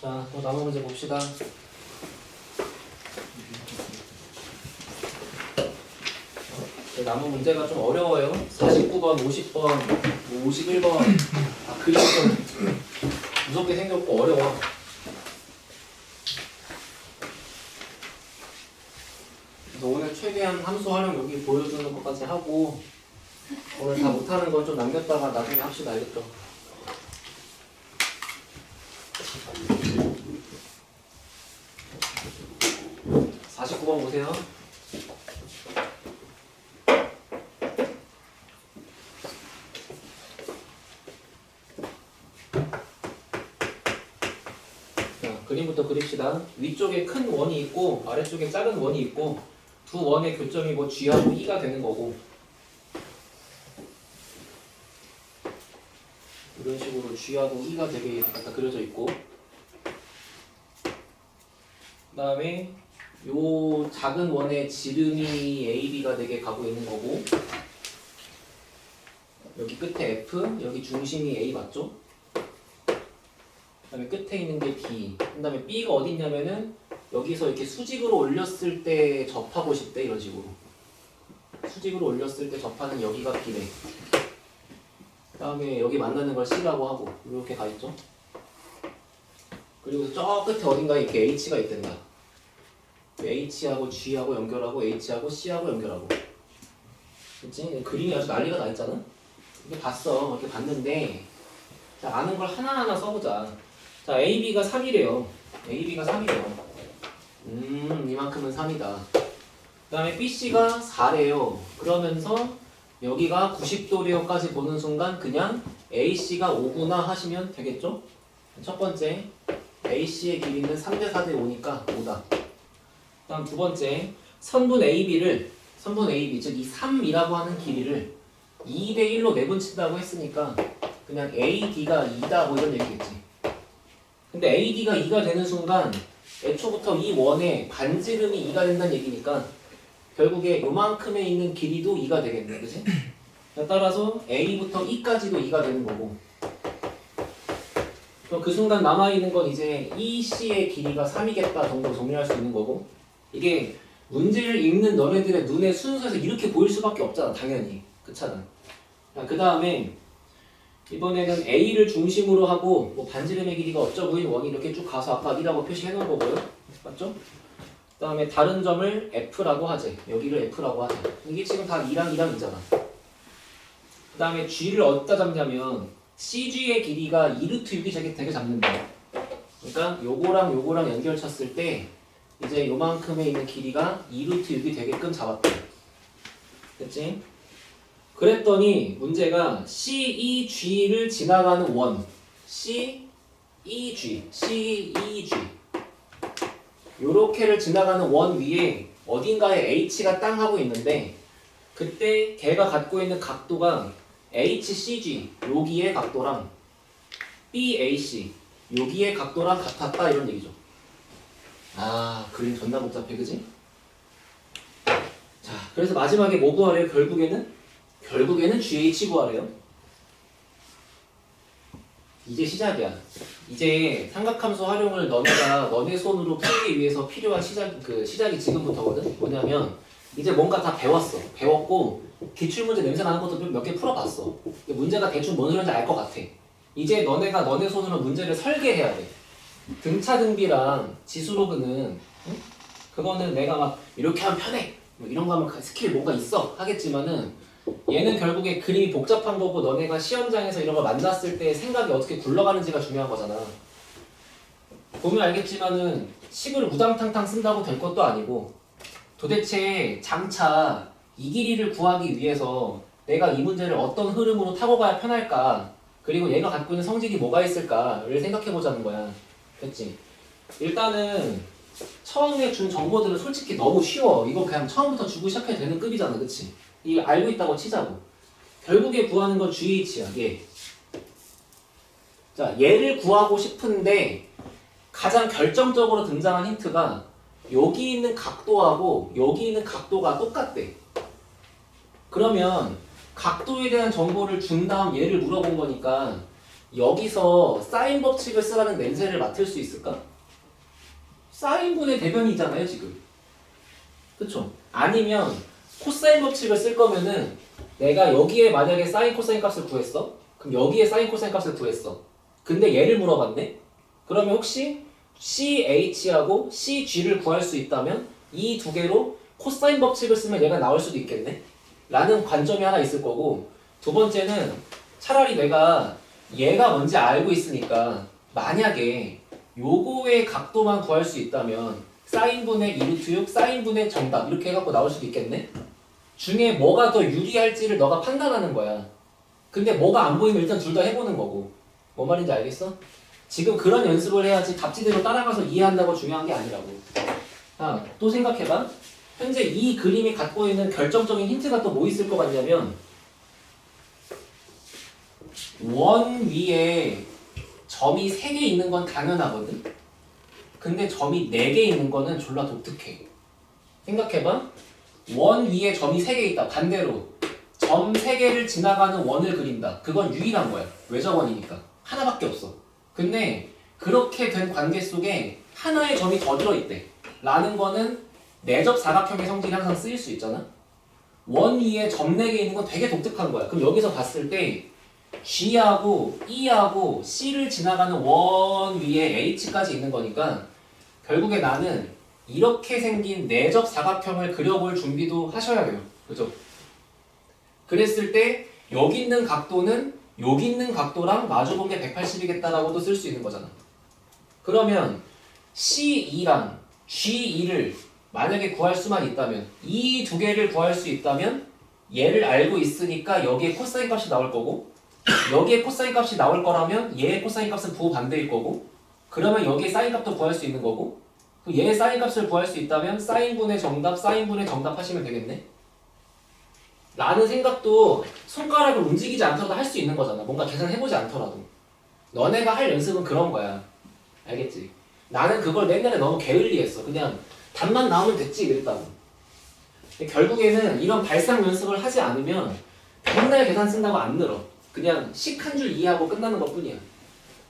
자, 또 남은 문제 봅시다. 남은 문제가 좀 어려워요. 49번, 50번, 51번 그림이 좀 무섭게 생겼고 어려워. 그래서 오늘 최대한 함수 활용 여기 보여주는 것까지 하고 오늘 다 못하는 건 좀 남겼다가 나중에 합시다. 알겠죠? 49번 보세요. 자, 그림부터 그립시다. 위쪽에 큰 원이 있고 아래쪽에 작은 원이 있고 두 원의 교점이 뭐 G하고 E가 되는 거고 이런 식으로 G하고 E가 되게 갖다 그려져 있고 그 다음에 요 작은 원의 지름이 AB가 되게 가고 있는 거고 여기 끝에 F, 여기 중심이 A 맞죠? 그 다음에 끝에 있는 게 B 그 다음에 B가 어디 있냐면은 여기서 이렇게 수직으로 올렸을 때 접하고 싶대 이런 식으로 수직으로 올렸을 때 접하는 여기가 B래 그 다음에 여기 만나는 걸 C라고 하고 이렇게 가 있죠? 그리고 저 끝에 어딘가에 이렇게 H가 있단다 H하고 G하고 연결하고 H하고 C하고 연결하고 그치? 그림이 아주 난리가 나 있잖아? 이렇게 봤어 이렇게 봤는데 자, 아는 걸 하나하나 써보자 자 AB가 3이래요 AB가 3이래요 이만큼은 3이다 그 다음에 BC가 4래요 그러면서 여기가 90도래요까지 보는 순간 그냥 AC가 5구나 하시면 되겠죠? 첫 번째 AC의 길이는 3대 4대 5니까 5다 그 다음 두 번째 선분 AB 즉 이 3이라고 하는 길이를 2대 1로 매분친다고 했으니까 그냥 AD가 2다 뭐 이런 얘기겠지 근데 AD가 2가 되는 순간 애초부터 이 원의 반지름이 2가 된다는 얘기니까 결국에 요만큼에 있는 길이도 2가 되겠네 그치? 따라서 A부터 E까지도 2가 되는 거고 그럼 그 순간 남아있는 건 이제 EC의 길이가 3이겠다 정도 정리할 수 있는 거고 이게 문제를 읽는 너네들의 눈의 순서에서 이렇게 보일 수밖에 없잖아 당연히 그렇잖아 그 다음에 이번에는 A를 중심으로 하고 뭐 반지름의 길이가 어쩌고인 원이 이렇게 쭉 가서 아까 2라고 표시해 놓은 거고요 맞죠? 그 다음에 다른 점을 F라고 하지 여기를 F라고 하자 이게 지금 다 2랑 2랑 2잖아 그 다음에 G를 어디다 잡냐면 CG의 길이가 2루트 6이 되게 잡는다 그러니까 요거랑 요거랑 연결 쳤을 때 이제 요만큼에 있는 길이가 2루트 6이 되게끔 잡았다 됐지? 그랬더니 문제가 CEG를 지나가는 원 CEG 요렇게를 지나가는 원 위에 어딘가에 H가 땅 하고 있는데 그때 걔가 갖고 있는 각도가 HCG 여기의 각도랑 BAC 여기의 각도랑 같았다 이런 얘기죠 아 그림 존나 복잡해 그지? 자 그래서 마지막에 뭐 구하래요 결국에는 GH 구하래요 이제 시작이야 이제 삼각함수 활용을 너네 손으로 풀기 위해서 필요한 시작이 지금부터거든 뭐냐면 이제 뭔가 다 배웠고 기출문제 냄새 나는 것도 몇 개 풀어봤어 문제가 대충 뭔 소리인지 알 것 같아 이제 너네가 너네 손으로 문제를 설계해야 돼 등차등비랑 지수로그는 응? 그거는 내가 막 이렇게 하면 편해 뭐 이런 거 하면 스킬 뭔가 있어 하겠지만은 얘는 결국에 그림이 복잡한 거고 너네가 시험장에서 이런 걸 만났을 때 생각이 어떻게 굴러가는지가 중요한 거잖아 보면 알겠지만은 식을 우당탕탕 쓴다고 될 것도 아니고 도대체 장차 이 길이를 구하기 위해서 내가 이 문제를 어떤 흐름으로 타고 가야 편할까 그리고 얘가 갖고 있는 성질이 뭐가 있을까를 생각해 보자는 거야 됐지? 일단은 처음에 준 정보들은 솔직히 너무 쉬워 이거 그냥 처음부터 주고 시작해도 되는 급이잖아 그치? 이거 알고 있다고 치자고 결국에 구하는 건 GH야 얘 자, 얘를 구하고 싶은데 가장 결정적으로 등장한 힌트가 여기 있는 각도하고 여기 있는 각도가 똑같대 그러면 각도에 대한 정보를 준 다음 얘를 물어본 거니까 여기서 사인 법칙을 쓰라는 냄새를 맡을 수 있을까? 사인분의 대변이잖아요 지금. 그쵸? 아니면 코사인 법칙을 쓸 거면은 내가 여기에 만약에 사인 코사인 값을 구했어? 그럼 여기에 사인 코사인 값을 구했어. 근데 얘를 물어봤네? 그러면 혹시 CH하고 CG를 구할 수 있다면 이 두 개로 코사인 법칙을 쓰면 얘가 나올 수도 있겠네? 라는 관점이 하나 있을 거고, 두 번째는 차라리 내가 얘가 뭔지 알고 있으니까 만약에 요거의 각도만 구할 수 있다면 사인분의 2루트 6, 사인분의 정답 이렇게 해갖고 나올 수도 있겠네? 중에 뭐가 더 유리할지를 너가 판단하는 거야. 근데 뭐가 안 보이면 일단 둘 다 해보는 거고. 뭔 말인지 알겠어? 지금 그런 연습을 해야지 답지대로 따라가서 이해한다고 중요한 게 아니라고. 아, 또 생각해봐. 현재 이 그림이 갖고 있는 결정적인 힌트가 또 뭐 있을 것 같냐면 원 위에 점이 3개 있는 건 당연하거든? 근데 점이 4개 있는 거는 졸라 독특해. 생각해봐. 원 위에 점이 3개 있다. 반대로 점 3개를 지나가는 원을 그린다. 그건 유일한 거야. 외접원이니까. 하나밖에 없어. 근데 그렇게 된 관계 속에 하나의 점이 더 들어있대. 라는 거는 내접 사각형의 성질이 항상 쓰일 수 있잖아. 원 위에 점 4개 있는 건 되게 독특한 거야. 그럼 여기서 봤을 때 G하고 E하고 C를 지나가는 원 위에 H까지 있는 거니까 결국에 나는 이렇게 생긴 내접 사각형을 그려볼 준비도 하셔야 돼요. 그죠? 그랬을 때 여기 있는 각도는 여기 있는 각도랑 마주본 게 180이겠다라고도 쓸 수 있는 거잖아. 그러면 C2랑 G2를 만약에 구할 수만 있다면 이 두 개를 구할 수 있다면 얘를 알고 있으니까 여기에 코사인 값이 나올 거고 여기에 코사인 값이 나올 거라면 얘의 코사인 값은 부반대일 거고 그러면 여기에 사인 값도 구할 수 있는 거고 얘의 사인 값을 구할 수 있다면 사인분의 정답, 사인분의 정답 하시면 되겠네? 라는 생각도 손가락을 움직이지 않더라도 할 수 있는 거잖아. 뭔가 계산해보지 않더라도. 너네가 할 연습은 그런 거야. 알겠지? 나는 그걸 옛날에 너무 게을리했어. 그냥 답만 나오면 됐지 그랬다고. 결국에는 이런 발상 연습을 하지 않으면 맨날 계산 쓴다고 안 늘어. 그냥 식 한 줄 이해하고 끝나는 것 뿐이야.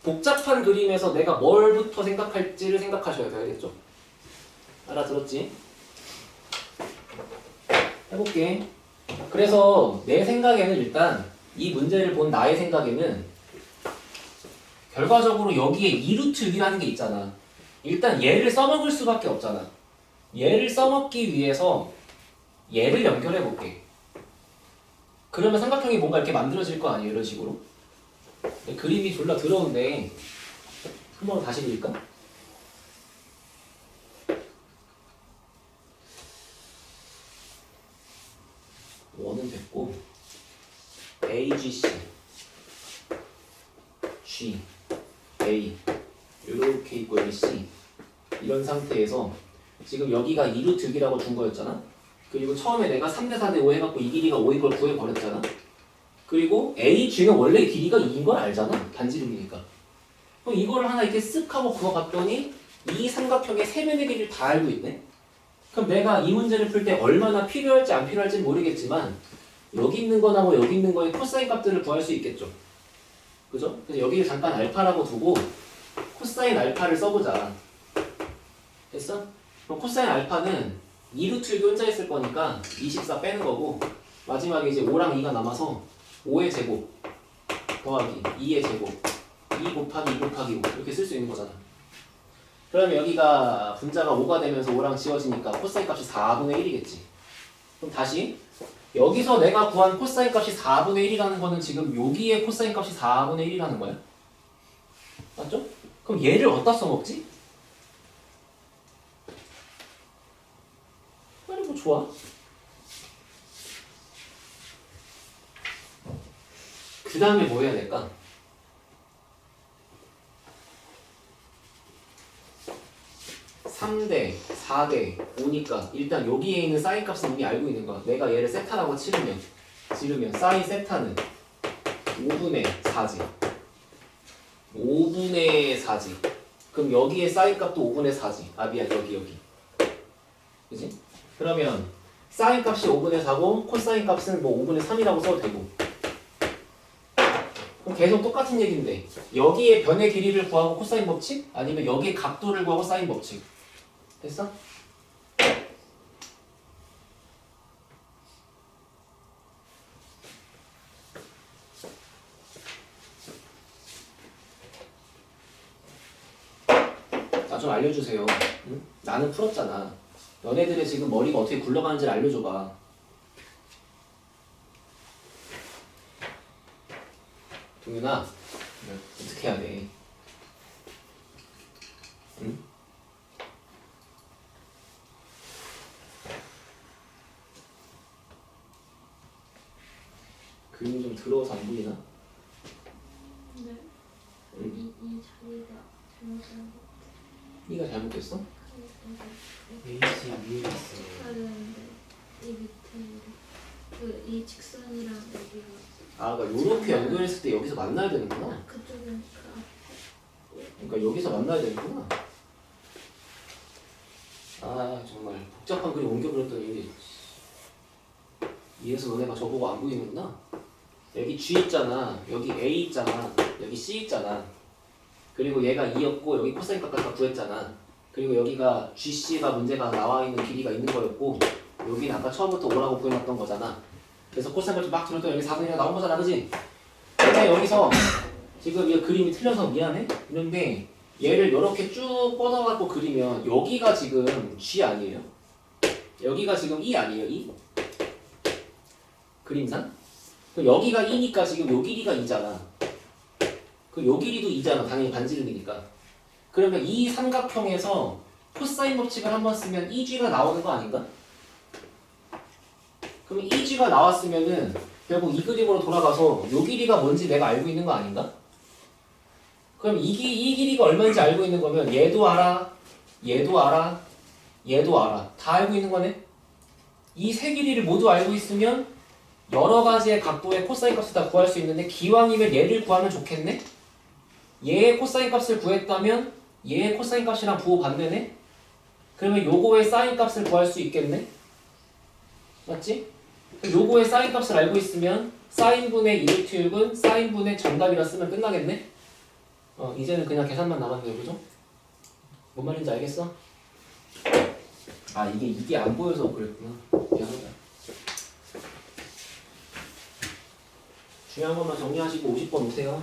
복잡한 그림에서 내가 뭘부터 생각할지를 생각하셔야 돼. 알겠죠? 알아들었지? 해볼게. 그래서 내 생각에는 일단 이 문제를 본 나의 생각에는 결과적으로 여기에 2루트 6이라는 게 있잖아. 일단 얘를 써먹을 수밖에 없잖아. 얘를 써먹기 위해서 얘를 연결해 볼게. 그러면 삼각형이 뭔가 이렇게 만들어질 거 아니에요, 이런 식으로. 그림이 졸라 더러운데 한번 다시 그릴까? 원은 됐고 AGC G A 이렇게 있고 여기 C 이런 상태에서 지금 여기가 2루트 6이라고 준 거였잖아. 그리고 처음에 내가 3대 4대 5 해갖고 이 길이가 5인 걸 구해버렸잖아. 그리고 AG는 원래 길이가 2인 걸 알잖아. 반지름이니까. 그럼 이거를 하나 이렇게 쓱 하고 그어봤더니 이 삼각형의 세면의 길이를 다 알고 있네. 그럼 내가 이 문제를 풀 때 얼마나 필요할지 안 필요할지는 모르겠지만 여기 있는 거나 뭐 여기 있는 거의 코사인 값들을 구할 수 있겠죠. 그죠? 그래서 여기를 잠깐 알파라고 두고 코사인 알파를 써보자. 됐어? 그럼 코사인 알파는 2루트 6이 혼자 있을 거니까 24 빼는 거고 마지막에 이제 5랑 2가 남아서 5의 제곱 더하기 2의 제곱 2 곱하기 2 곱하기 5 이렇게 쓸 수 있는 거잖아. 그러면 여기가 분자가 5가 되면서 5랑 지워지니까 코사인 값이 4분의 1이겠지. 그럼 다시 여기서 내가 구한 코사인 값이 4분의 1이라는 거는 지금 여기에 코사인 값이 4분의 1이라는 거야. 맞죠? 그럼 얘를 어디다 써먹지? 아니 뭐 좋아. 그 다음에 뭐 해야 될까? 3대, 4대, 5니까 일단 여기에 있는 사인 값은 이미 알고 있는 거야. 내가 얘를 세타라고 지르면 사인 세타는 5분의 4지. 5분의 4지. 그럼 여기에 사인 값도 5분의 4지. 아 미안 여기. 그지? 그러면 사인 값이 5분의 4고 코사인 값은 뭐 5분의 3이라고 써도 되고 그럼 계속 똑같은 얘기인데 여기에 변의 길이를 구하고 코사인 법칙? 아니면 여기에 각도를 구하고 사인 법칙? 됐어? 나 좀 알려주세요. 응? 나는 풀었잖아. 너네들의 지금 머리가 어떻게 굴러가는지를 알려줘봐. 동윤아, 어떻게 해야 돼? 응? 그림이 좀 더러워서 안 보이나? 네. 응? 이 자리가 잘못된 것 네가 잘못됐어? 같아요. A씨 위에 있어. 해야 되는데 이 밑에 이 직선이랑 여기가 아, 그러니까 요렇게 연결했을 때 여기서 만나야 되는구나. 그쪽은 그 앞에. 그러니까 여기서 만나야 되는구나. 아, 정말 복잡한 그림 옮겨버렸더니 이래서 너네가 저보고 안 보이는구나. 여기 G 있잖아. 여기 A 있잖아. 여기 C 있잖아. 그리고 얘가 2였고 여기 코사인 값 구했잖아. 그리고 여기가 GC가 문제가 나와 있는 길이가 있는 거였고 여기는 아까 처음부터 5라고 구해놨던 거잖아. 그래서 코사인 값을 막 들었더니 여기 4분의 1이 나온 거잖아, 그지? 근데 여기서 지금 이 그림이 틀려서 미안해? 이런데 얘를 이렇게 쭉 뻗어갖고 그리면 여기가 지금 G 아니에요? 여기가 지금 E 아니에요? E? 그림상? 그럼 여기가 2니까 지금 요 길이가 2잖아. 그 요 길이도 2잖아. 당연히 반지름이니까. 그러면 이 삼각형에서 코사인 법칙을 한번 쓰면 2G가 나오는 거 아닌가? 그러면 2G가 나왔으면은 결국 이 그림으로 돌아가서 요 길이가 뭔지 내가 알고 있는 거 아닌가? 그럼 이 길이가 얼마인지 알고 있는 거면 얘도 알아, 얘도 알아, 얘도 알아. 다 알고 있는 거네? 이 세 길이를 모두 알고 있으면 여러 가지의 각도의 코사인 값을 다 구할 수 있는데 기왕이면 얘를 구하면 좋겠네? 얘의 코사인 값을 구했다면 얘의 코사인 값이랑 부호 반대네? 그러면 요거의 사인 값을 구할 수 있겠네? 맞지? 요거의 사인 값을 알고 있으면 사인분의 1튠은 사인분의 정답이라 쓰면 끝나겠네? 이제는 그냥 계산만 남았네요, 그죠? 뭔 말인지 알겠어? 아, 이게 안 보여서 그랬구나. 미안하다. 중요한 것만 정리하시고 50번 오세요.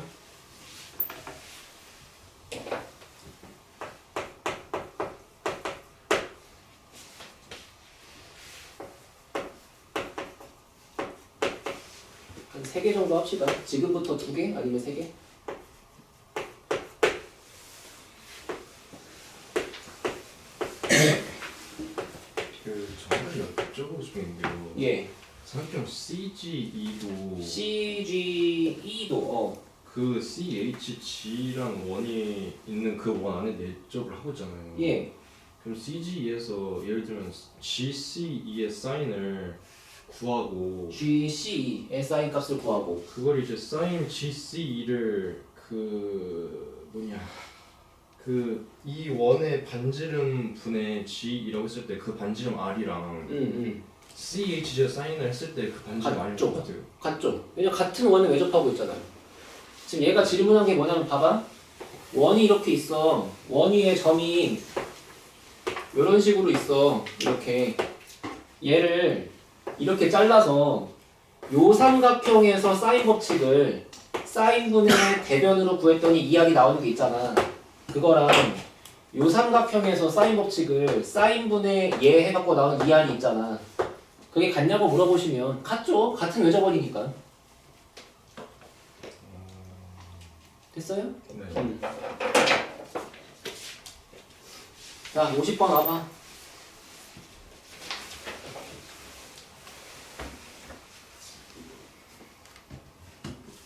한 3개 정도 합시다. 지금부터 2개? 아니면 3개? 그 정확히 여쭤보고 싶은데요. 예. 삼각형 CGE도 CGE도 그 CHG랑 원이 있는 그 원 안에 내접을 하고 있잖아요. 예. 그럼 CGE에서 예를 들면 GCE의 사인을 구하고 GC의 사인 값을 구하고 그걸 이제 사인 GCE를 이 원의 반지름 분의 G이라고 했을 때 그 반지름 R이랑 CHG 사인을 했을 때 그 반지름 R이 같죠. 똑같아요. 같죠? 왜냐면 같은 원을 외접하고 있잖아요. 지금 얘가 질문한 게 뭐냐면 봐봐. 원이 이렇게 있어. 원 위에 점이 이런 식으로 있어. 이렇게 얘를 이렇게 잘라서 요 삼각형에서 사인 법칙을 사인분의 대변으로 구했더니 이항이 나오는 게 있잖아. 그거랑 요 삼각형에서 사인 법칙을 사인분의 얘 해갖고 나오는 이항이 있잖아. 그게 같냐고 물어보시면 같죠? 같은 외접원이니까. 됐어요? 네. 자, 50번 와봐.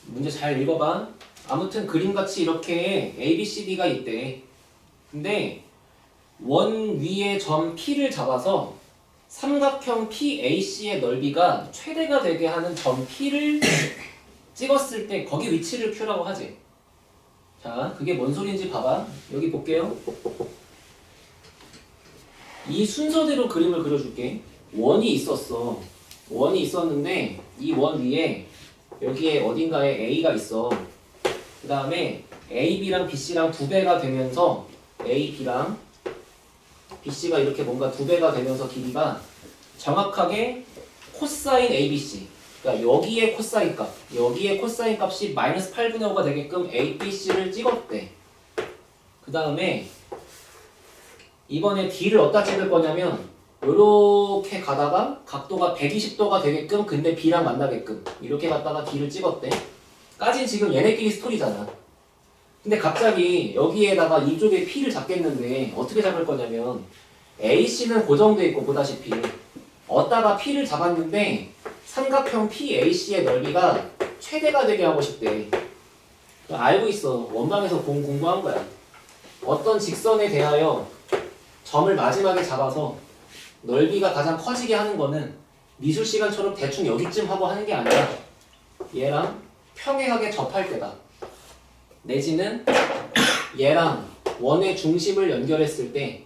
문제 잘 읽어봐. 아무튼 그림같이 이렇게 A, B, C, D가 있대. 근데 원 위에 점 P를 잡아서 삼각형 PAC의 넓이가 최대가 되게 하는 점 P를 찍었을 때 거기 위치를 Q라고 하지. 자, 그게 뭔 소리인지 봐봐. 여기 볼게요. 이 순서대로 그림을 그려줄게. 원이 있었어. 원이 있었는데 이 원 위에 여기에 어딘가에 A가 있어. 그 다음에 AB랑 BC랑 2배가 되면서 AB랑 BC가 이렇게 뭔가 2배가 되면서 길이가 정확하게 코사인 ABC, 그러니까 여기에 코사인 값, 여기에 코사인 값이 마이너스 8분의 5가 되게끔 ABC를 찍었대. 그 다음에 이번에 D를 어디다 찍을 거냐면 요렇게 가다가 각도가 120도가 되게끔 근데 B랑 만나게끔 이렇게 갔다가 D를 찍었대. 까진 지금 얘네끼리 스토리잖아. 근데 갑자기 여기에다가 이쪽에 P를 잡겠는데 어떻게 잡을 거냐면 AC는 고정돼 있고 보다시피 어디다가 P를 잡았는데 삼각형 PAC의 넓이가 최대가 되게 하고 싶대. 알고 있어. 원방에서 공부한 거야. 어떤 직선에 대하여 점을 마지막에 잡아서 넓이가 가장 커지게 하는 거는 미술 시간처럼 대충 여기쯤 하고 하는 게 아니라 얘랑 평행하게 접할 때다. 내지는 얘랑 원의 중심을 연결했을 때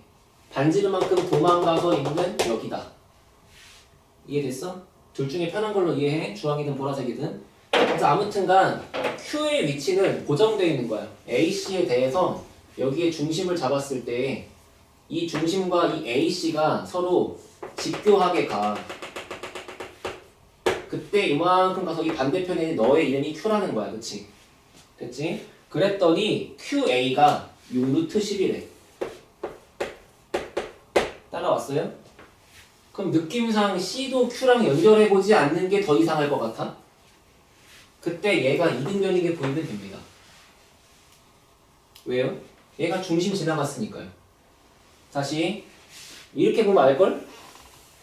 반지름만큼 도망가서 있는 여기다. 이해됐어? 둘 중에 편한 걸로 이해해. 주황이든 보라색이든. 그래서 아무튼간 Q의 위치는 고정되어 있는 거야. AC에 대해서 여기에 중심을 잡았을 때 이 중심과 이 AC가 서로 직교하게 가. 그때 이만큼 가서 이 반대편에 있는 너의 이름이 Q라는 거야. 그치? 됐지? 그랬더니 QA가 6루트 10이래. 따라왔어요? 그럼 느낌상 C도 Q랑 연결해보지 않는 게 더 이상할 것 같아? 그때 얘가 이등변이게 보이면 됩니다. 왜요? 얘가 중심 지나갔으니까요. 다시 이렇게 보면 알걸?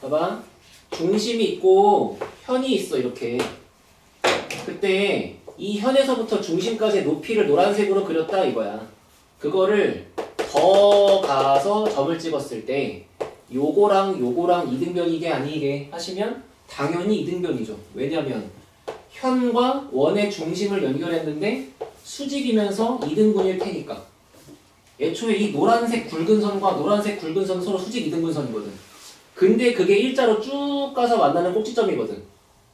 봐봐. 중심이 있고 현이 있어 이렇게. 그때 이 현에서부터 중심까지의 높이를 노란색으로 그렸다 이거야. 그거를 더 가서 점을 찍었을 때 요거랑 이등변이게 아니게 하시면 당연히 이등변이죠. 왜냐면 현과 원의 중심을 연결했는데 수직이면서 이등분일 테니까. 애초에 이 노란색 굵은 선과 노란색 굵은 선은 서로 수직 이등분선이거든. 근데 그게 일자로 쭉 가서 만나는 꼭지점이거든.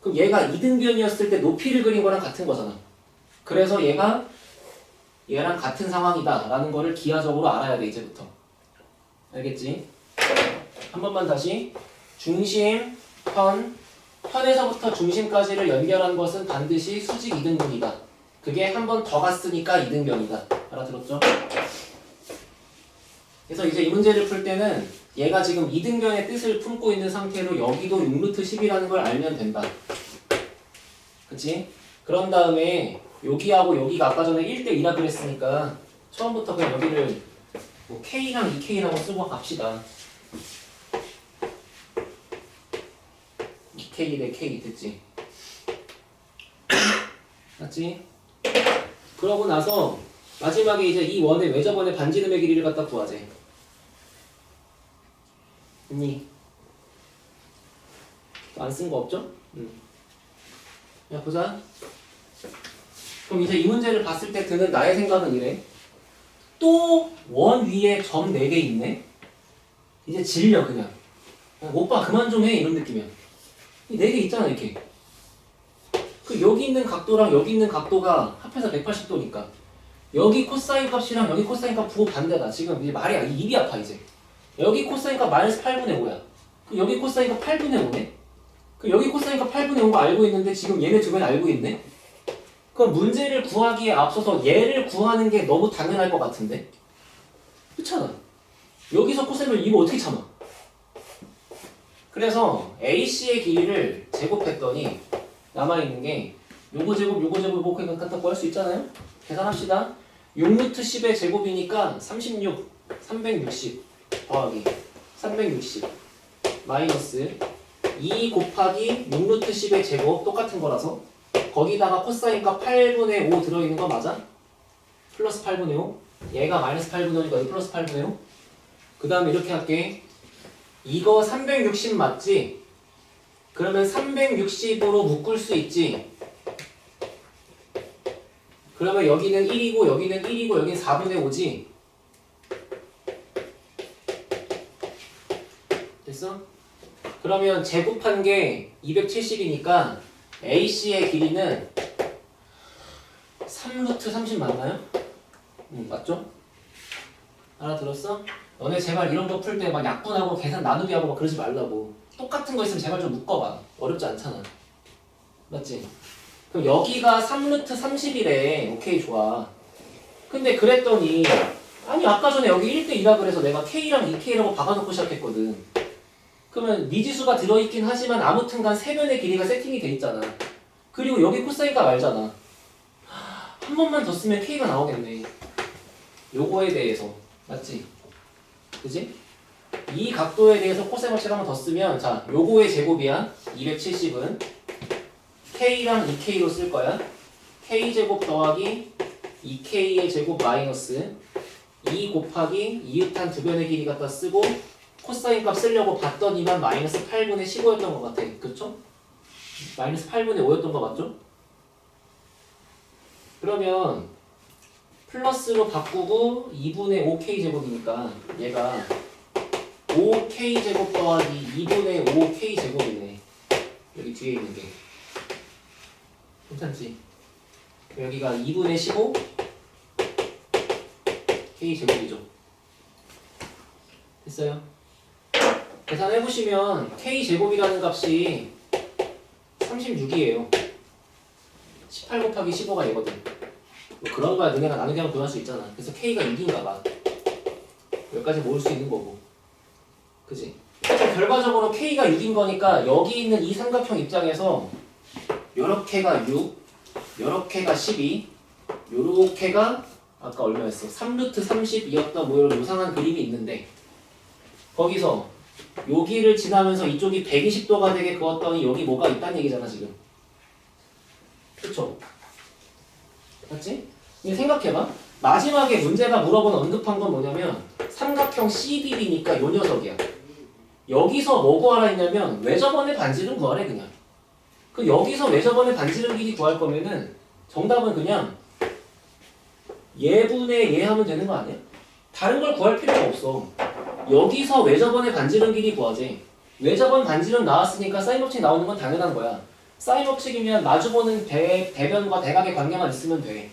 그럼 얘가 이등변이었을 때 높이를 그린 거랑 같은 거잖아. 그래서 얘가 얘랑 같은 상황이다 라는 거를 기하적으로 알아야 돼 이제부터. 알겠지? 한 번만 다시. 중심, 현에서부터 중심까지를 연결한 것은 반드시 수직 이등분이다. 그게 한 번 더 갔으니까 이등변이다. 알아들었죠? 그래서 이제 이 문제를 풀 때는 얘가 지금 이등변의 뜻을 품고 있는 상태로 여기도 6루트 10이라는 걸 알면 된다. 그치? 그런 다음에 여기하고 여기가 아까 전에 1대2라 그랬으니까 처음부터 그냥 여기를 뭐 K랑 2K라고 쓰고 갑시다. 2K 대 K 됐지? 맞지? 그러고 나서 마지막에 이제 이 원의 외접원의 반지름의 길이를 갖다 구하재. 됐니? 안 쓴 거 없죠? 야 보자. 그럼 이제 이 문제를 봤을 때 드는 나의 생각은 이래. 또 원 위에 점 4개 있네? 이제 질려 그냥. 야, 오빠 그만 좀 해 이런 느낌이야. 이 4개 있잖아 이렇게. 그 여기 있는 각도랑 여기 있는 각도가 합해서 180도니까 여기 코사인 값이랑 여기 코사인 값 부호 반대다. 지금 이제 말이 입이 아파 이제. 여기 코사인 값 마이너스 8분의 5야. 그 여기 코사인 값 8분의 5네? 그 여기 코사인 값 8분의 5가 알고 있는데 지금 얘네 두 개는 알고 있네? 그럼 문제를 구하기에 앞서서 얘를 구하는 게 너무 당연할 것 같은데? 그렇잖아. 여기서 코사인을 이거 어떻게 참아? 그래서 AC의 길이를 제곱했더니 남아있는 게 요거 제곱 뭐 그냥 갖다 구할 수 있잖아요? 계산합시다. 6루트 10의 제곱이니까 36, 360 더하기 360 마이너스 2 곱하기 6루트 10의 제곱 똑같은 거라서 거기다가 코사인 값 8분의 5 들어있는 거 맞아? 플러스 8분의 5 얘가 마이너스 8분의 5니까 여기 플러스 8분의 5 그 다음에 이렇게 할게. 이거 360 맞지? 그러면 360으로 묶을 수 있지? 그러면 여기는 1이고 여기는 1이고 여기는 4분의 5지? 됐어? 그러면 제곱한 게 270이니까 AC의 길이는 3루트 3루트 30 맞나요? 맞죠? 알아들었어? 너네 제발 이런 거 풀 때 막 약분하고 계산 나누기 하고 막 그러지 말라고. 똑같은 거 있으면 제발 좀 묶어봐. 어렵지 않잖아. 맞지? 그럼 여기가 3루트 30이래. 오케이, 좋아. 근데 그랬더니 아니 아까 전에 여기 1대2라 그래서 내가 K랑 2K라고 박아놓고 시작했거든. 그러면 미지수가 들어있긴 하지만 아무튼간 세변의 길이가 세팅이 돼 있잖아. 그리고 여기 코사인값 알잖아. 한 번만 더 쓰면 K가 나오겠네. 요거에 대해서. 맞지? 그지? 이 각도에 대해서 코사인 법칙 한 번 더 쓰면 자 요거의 제곱이야. 270은 K랑 2K로 쓸 거야. K제곱 더하기 2K의 제곱 마이너스 2 곱하기 이웃한 두 변의 길이 갖다 쓰고 코사인 값 쓰려고 봤더니만 마이너스 8분의 15였던 것 같아. 그쵸? 마이너스 8분의 5였던 거 맞죠? 그러면 플러스로 바꾸고 2분의 5K 제곱이니까 얘가 5K 제곱 더하기 2분의 5K 제곱이네. 여기 뒤에 있는 게 괜찮지? 여기가 2분의 15 K 제곱이죠. 됐어요? 계산해보시면 K 제곱이라는 값이 36이에요. 18 곱하기 15가 얘거든. 뭐 그런 거야. 너네가 나누기 하면 구할 수 있잖아. 그래서 K가 6인가 봐. 여기까지 모을 수 있는 거고. 그지? 그래서 결과적으로 K가 6인 거니까 여기 있는 이 삼각형 입장에서 요렇게가 6, 요렇게가 12, 요렇게가 아까 얼마였어? 3루트 30이었던 뭐 이런 요상한 그림이 있는데 거기서 여기를 지나면서 이쪽이 120도가 되게 그었더니 여기 뭐가 있다는 얘기잖아 지금. 그쵸? 맞지? 근데 생각해봐. 마지막에 문제가 물어본 언급한 건 뭐냐면 삼각형 CDB니까 요 녀석이야. 여기서 뭐 구하라 했냐면 외접원의 반지름 구하래 그냥. 그 여기서 외접원의 반지름 길이 구할 거면은 정답은 그냥 얘분의 얘 하면 되는 거 아니야? 다른 걸 구할 필요가 없어. 여기서 외접원의 반지름 길이 구하지. 외접원 반지름 나왔으니까 사인 법칙 나오는 건 당연한 거야. 사인 법칙이면 마주보는 대변과 대각의 관계만 있으면 돼.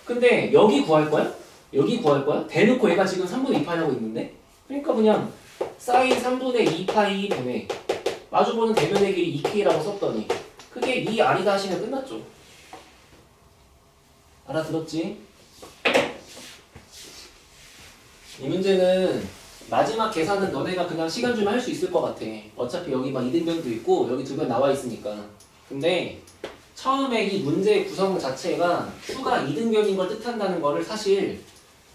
근데 여기 구할 거야? 여기 구할 거야? 대놓고 얘가 지금 3분의 2파이 하고 있는데? 그러니까 그냥 사인 3분의 2파이 분의 마주보는 대변의 길이 2K라고 썼더니 그게 이 R이다 하시면 끝났죠. 알아들었지? 이 문제는 마지막 계산은 너네가 그냥 시간 주면 할 수 있을 것 같아. 어차피 여기 막 이등변도 있고 여기 두 변 나와 있으니까. 근데 처음에 이 문제의 구성 자체가 수가 이등변인 걸 뜻한다는 거를 사실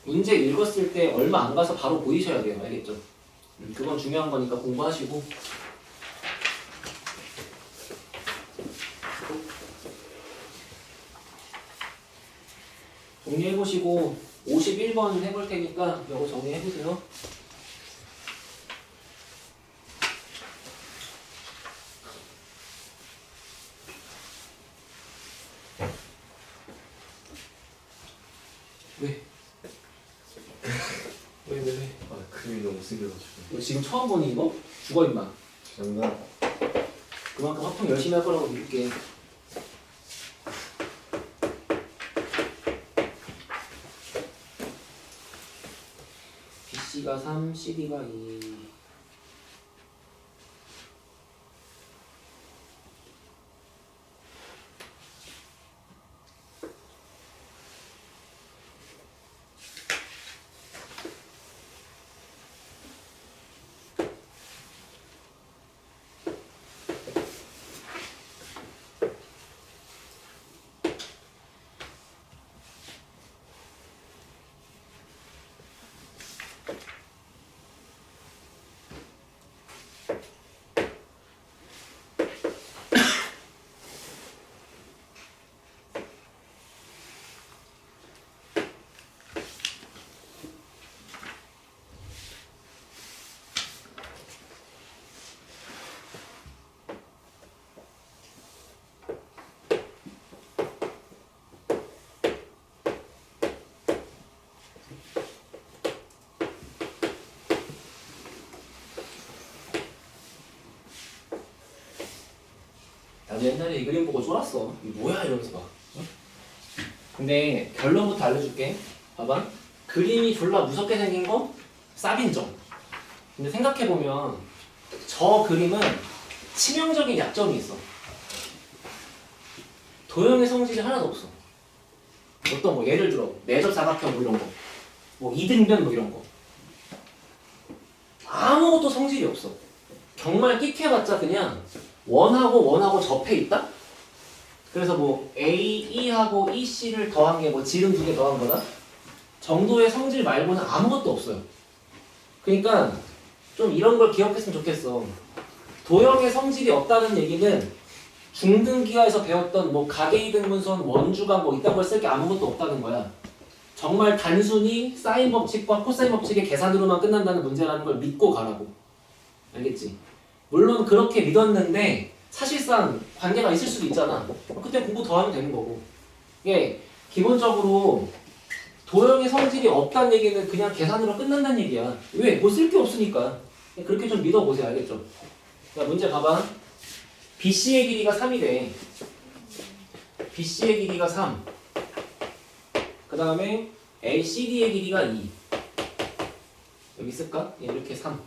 문제 읽었을 때 얼마 안 가서 바로 보이셔야 돼요. 알겠죠? 그건 중요한 거니까 공부하시고. 정리해보시고 51번 해볼 테니까 이거 정리해보세요. 왜? 왜? 아 그림이 너무 못생겨가지고. 너 지금 처음 보니 이거? 죽어 임마. 죄송합니다. 그만큼 합통 열심히 할 거라고 믿을게. BC가 3, CD가 2. 나도 옛날에 이 그림 보고 쫄았어. 이게 뭐야 이러면서 막. 어? 근데 결론부터 알려줄게. 봐봐. 그림이 졸라 무섭게 생긴 거 쌉인정. 근데 생각해보면 저 그림은 치명적인 약점이 있어. 도형의 성질이 하나도 없어. 어떤 거 예를 들어 내접 사각형 뭐 이런 거, 뭐 이등변 뭐 이런 거 아무것도 성질이 없어. 정말 끽해봤자 그냥 원하고 접해 있다. 그래서 뭐 AE하고 EC를 더한 게 뭐 지름 2개 더한 거다 정도의 성질 말고는 아무것도 없어요. 그러니까 좀 이런 걸 기억했으면 좋겠어. 도형의 성질이 없다는 얘기는 중등기하에서 배웠던 뭐 가계이등분선, 원주각 뭐 이딴 걸 쓸 게 아무것도 없다는 거야. 정말 단순히 사인 법칙과 코사인 법칙의 계산으로만 끝난다는 문제라는 걸 믿고 가라고. 알겠지? 물론 그렇게 믿었는데 사실상 관계가 있을 수도 있잖아. 그때 공부 더 하면 되는 거고. 이게 기본적으로 도형의 성질이 없다는 얘기는 그냥 계산으로 끝난다는 얘기야. 왜? 뭐 쓸 게 없으니까. 그렇게 좀 믿어보세요. 알겠죠? 자, 문제 봐봐. BC의 길이가 3이래. BC의 길이가 3. 그 다음에 LCD의 길이가 2. 여기 쓸까? 이렇게 3.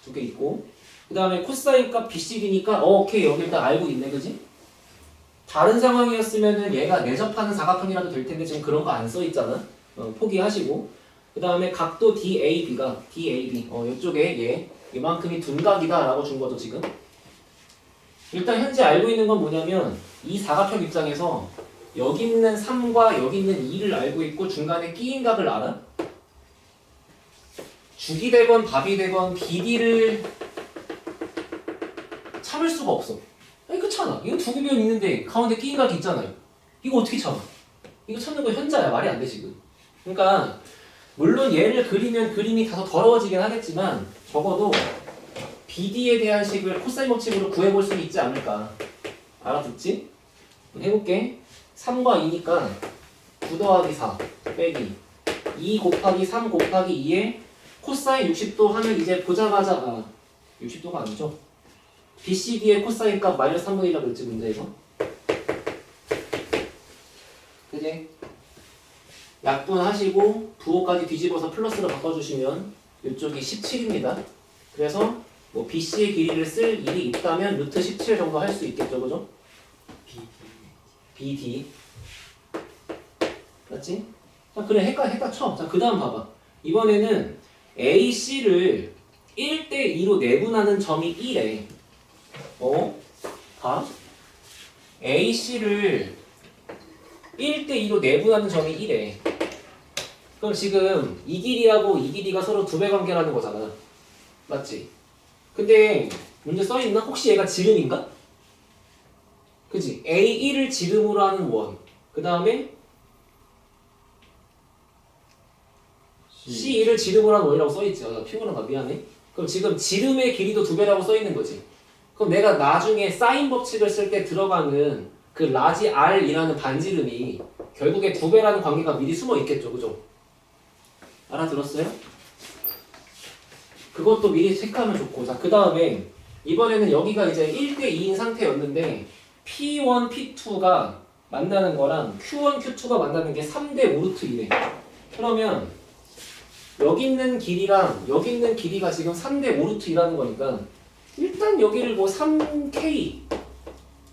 두 개 있고. 그 다음에 코사인 값 BCD니까 오케이 여기 일단 알고 있네. 그지? 다른 상황이었으면은 얘가 내접하는 사각형이라도 될 텐데 지금 그런 거 안 써 있잖아. 포기하시고. 그 다음에 각도 DAB가 DAB. 이쪽에 얘 이만큼이 둔각이다 라고 준 거죠 지금. 일단 현재 알고 있는 건 뭐냐면 이 사각형 입장에서 여기 있는 3과 여기 있는 2를 알고 있고 중간에 끼인 각을 알아. 죽이 되건 밥이 되건 BD를 참을 수가 없어. 아니 그렇잖아. 이거 두 개면 있는데 가운데 끼인 각이 있잖아요. 이거 어떻게 참아? 이거 참는 거 현자야. 말이 안 돼 지금. 그러니까 물론 얘를 그리면 그림이 다소 더러워지긴 하겠지만 적어도 BD에 대한 식을 코사인 법칙으로 구해볼 수 있지 않을까. 알아듣지? 해볼게. 3과 2니까 9 더하기 4 빼기 2 곱하기 3 곱하기 2에 코사인 60도 하면 이제 보자마자 60도가 아니죠. BCD의 코사인 값 마이너스 3분의 1이라고 그랬지 문제 이거. 그지? 약분하시고 부호까지 뒤집어서 플러스로 바꿔주시면 이쪽이 17입니다. 그래서 뭐 BC의 길이를 쓸 일이 있다면 루트 17 정도 할 수 있겠죠, 그죠? BD 맞지? 자, 그래 헷갈려 쳐. 자, 그 다음 봐봐. 이번에는 AC를 1대2로 내분하는 점이 1에 봐. AC를 1대2로 내분하는 점이 1에 그럼 지금 이 길이하고 이 길이가 서로 두 배 관계라는 거잖아. 맞지? 근데 문제 써있나? 혹시 얘가 지름인가? 그지? A1을 지름으로 하는 원. 그 다음에 C2를 지름으로 하는 원이라고 써있지. 나 피곤한가? 미안해. 그럼 지금 지름의 길이도 두 배라고 써있는 거지. 그럼 내가 나중에 사인 법칙을 쓸 때 들어가는 그 라지 R이라는 반지름이 결국에 두 배라는 관계가 미리 숨어 있겠죠. 그죠? 알아들었어요? 그것도 미리 체크하면 좋고. 자, 그 다음에 이번에는 여기가 이제 1대2인 상태였는데 P1, P2가 만나는 거랑 Q1, Q2가 만나는 게 3대 5루트 1에 그러면 여기 있는 길이랑 여기 있는 길이가 지금 3대 5루트 2라는 거니까 일단 여기를 뭐 3K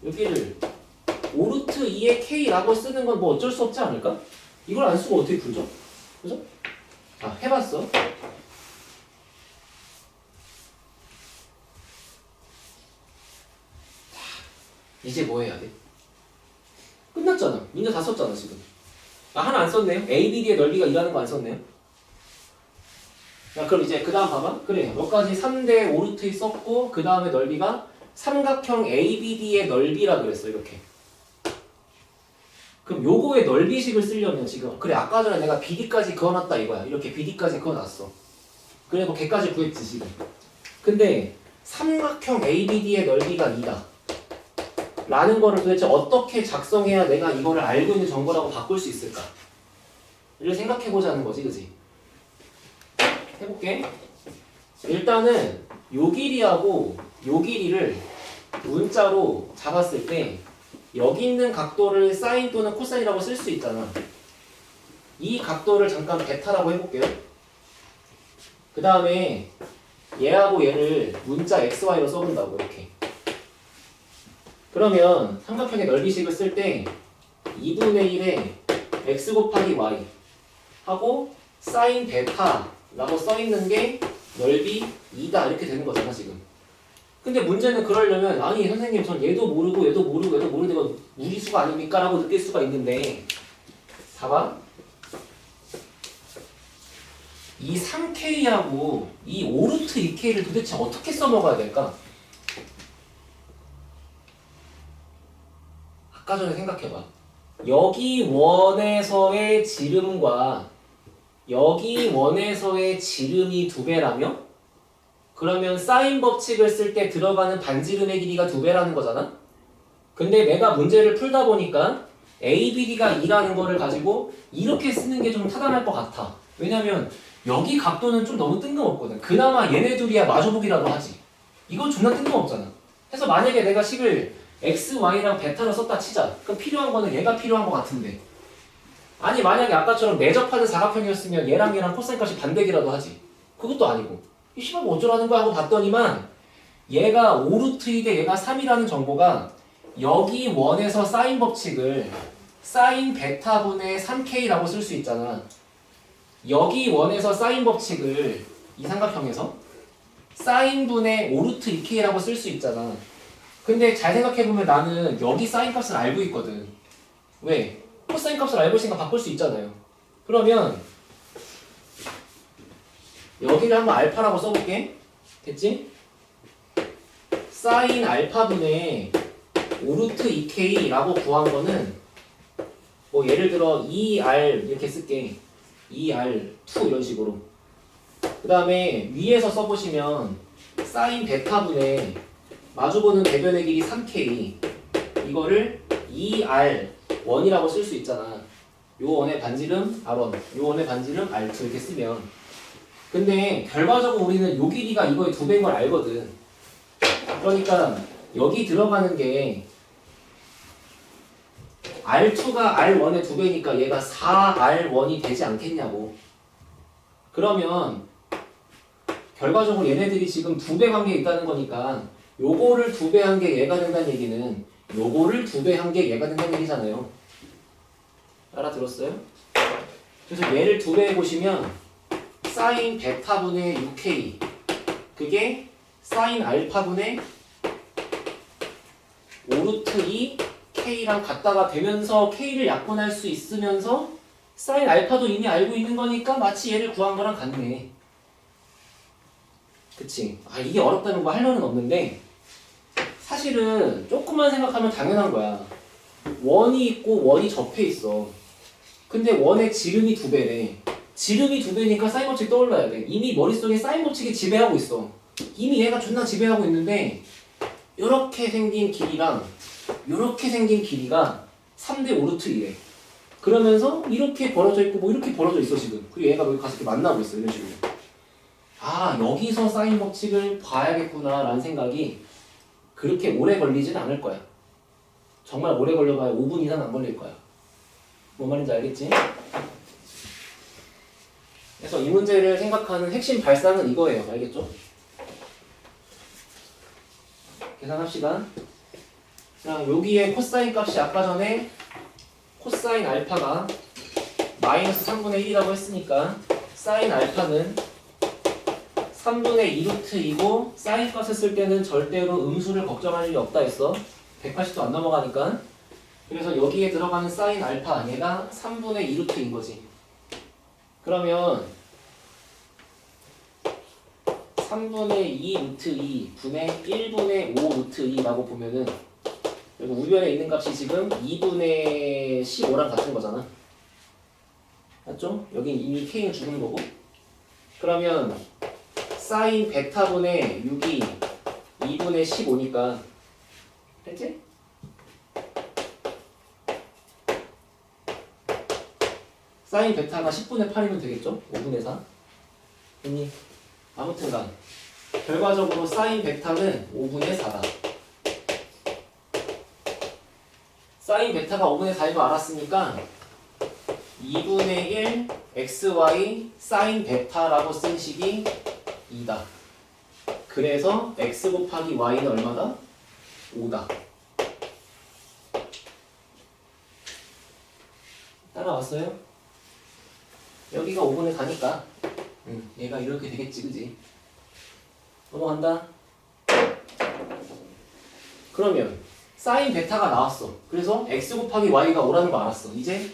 여기를 5루트 2의 K라고 쓰는 건 뭐 어쩔 수 없지 않을까? 이걸 안 쓰고 어떻게 풀죠? 그죠? 자, 해봤어. 이제 뭐 해야 돼? 끝났잖아. 문제 다 썼잖아 지금. 하나 안 썼네요. ABD의 넓이가 2라는 거 안 썼네요. 자, 그럼 이제 그 다음 봐봐. 그래, 여기까지 3대 5루트 썼고 그 다음에 넓이가 삼각형 ABD의 넓이라 그랬어. 이렇게. 그럼 요거의 넓이식을 쓰려면 지금 그래 아까 전에 내가 BD까지 그어놨다 이거야. 이렇게 BD까지 그어놨어. 그리고 걔까지 구했지 지금. 근데 삼각형 ABD의 넓이가 2다 라는 거를 도대체 어떻게 작성해야 내가 이거를 알고 있는 정보라고 바꿀 수 있을까? 를 생각해보자는 거지, 그지? 해볼게. 일단은 요 길이하고 요 길이를 문자로 잡았을 때 여기 있는 각도를 사인 또는 코사인이라고 쓸 수 있잖아. 이 각도를 잠깐 베타라고 해볼게요. 그 다음에 얘하고 얘를 문자 xy로 써본다고 이렇게. 그러면 삼각형의 넓이식을 쓸 때 2분의 1에 x 곱하기 y 하고 사인 베타라고 써있는 게 넓이 2다 이렇게 되는 거잖아 지금. 근데 문제는 그러려면 아니 선생님 전 얘도 모르고 얘도 모르고 얘도 모르는 거 무리수가 아닙니까? 라고 느낄 수가 있는데 봐봐. 이 3K하고 이 5루트 2K를 도대체 어떻게 써먹어야 될까? 아까 전에 생각해봐. 여기 원에서의 지름과 여기 원에서의 지름이 2배라며? 그러면 사인 법칙을 쓸 때 들어가는 반지름의 길이가 2배라는 거잖아? 근데 내가 문제를 풀다 보니까 ABD가 2라는 거를 가지고 이렇게 쓰는 게 좀 타당할 것 같아. 왜냐면 여기 각도는 좀 너무 뜬금없거든. 그나마 얘네 둘이야 마주보기라도 하지. 이건 존나 뜬금없잖아. 그래서 만약에 내가 식을 x, y랑 베타로 썼다 치자. 그럼 필요한 거는 얘가 필요한 것 같은데. 아니 만약에 아까처럼 내접하는 사각형이었으면 얘랑 얘랑 코사인 값이 반대기라도 하지. 그것도 아니고. 이 씨발 뭐 어쩌라는 거야 하고 봤더니만 얘가 5루트이대 얘가 3이라는 정보가 여기 원에서 사인 법칙을 사인 베타분의 3K라고 쓸 수 있잖아. 여기 원에서 사인 법칙을 이 삼각형에서 사인분의 5루트 2K라고 쓸 수 있잖아. 근데 잘 생각해보면 나는 여기 사인 값을 알고 있거든. 왜? 코사인 값을 알고 있으니까 바꿀 수 있잖아요. 그러면 여기를 한번 알파라고 써볼게. 됐지? 사인 알파분의 5루트 2K라고 구한 거는 뭐 예를 들어 2R 이렇게 쓸게. 2R2 이런 식으로. 그 다음에 위에서 써보시면 사인 베타분의 마주보는 대변의 길이 3K 이거를 2R1이라고 쓸 수 있잖아. 요 원의 반지름 R1, 요 원의 반지름 R2 이렇게 쓰면. 근데 결과적으로 우리는 요 길이가 이거의 2배인 걸 알거든. 그러니까 여기 들어가는 게 R2가 R1의 2배니까 얘가 4R1이 되지 않겠냐고. 그러면 결과적으로 얘네들이 지금 2배 관계에 있다는 거니까 요거를 2배 한 게 얘가 된다는 얘기는 요거를 2배 한 게 얘가 된다는 얘기잖아요. 알아들었어요? 그래서 얘를 2배 해보시면 사인 베타분의 6K 그게 사인 알파분의 5루트 2 K랑 같다가 되면서 K를 약분할 수 있으면서 사인 알파도 이미 알고 있는 거니까 마치 얘를 구한 거랑 같네. 그치? 아 이게 어렵다는 거 할 말은 없는데 사실은 조금만 생각하면 당연한 거야. 원이 있고 원이 접해 있어. 근데 원의 지름이 2배래. 지름이 2배니까 사인 법칙 떠올라야 돼. 이미 머릿속에 사인 법칙이 지배하고 있어. 이미 얘가 존나 지배하고 있는데 요렇게 생긴 길이랑 요렇게 생긴 길이가 3대 5루트 1에 그러면서 이렇게 벌어져 있고 뭐 이렇게 벌어져 있어 지금. 그리고 얘가 여기 가서 이렇게 만나고 있어 이런 식으로. 아 여기서 사인 법칙을 봐야겠구나 라는 생각이 그렇게 오래 걸리진 않을 거야. 정말 오래 걸려봐야 5분 이상 안 걸릴 거야. 뭔 말인지 알겠지? 그래서 이 문제를 생각하는 핵심 발상은 이거예요. 알겠죠? 계산합시다. 자, 여기에 코사인 값이 아까 전에 코사인 알파가 마이너스 3분의 1이라고 했으니까 사인 알파는 3분의 2루트이고 사인 값을 쓸 때는 절대로 음수를 걱정할 일이 없다 했어. 180도 안 넘어가니까. 그래서 여기에 들어가는 사인 알파 얘가 3분의 2루트인 거지. 그러면 3분의 2 루트 2 분의 1분의 5 루트 2라고 보면은 여기 우변에 있는 값이 지금 2분의 15랑 같은 거잖아. 맞죠? 여기 이미 K는 죽은 거고. 그러면 사인 베타분의 6이 2분의 15니까 됐지? 사인 베타가 10분의 8이면 되겠죠? 5분의 4. 됐니? 아무튼간 결과적으로 사인 베타는 5분의 4다. 사인 베타가 5분의 4인 거 알았으니까 2분의 1 xy 사인 베타라고 쓴 식이 2다. 그래서 x 곱하기 y는 얼마다? 5다. 따라왔어요? 여기가 5분의 4니까 얘가 이렇게 되겠지, 그지? 넘어간다. 그러면 사인 베타가 나왔어. 그래서 x 곱하기 y가 5라는 거 알았어. 이제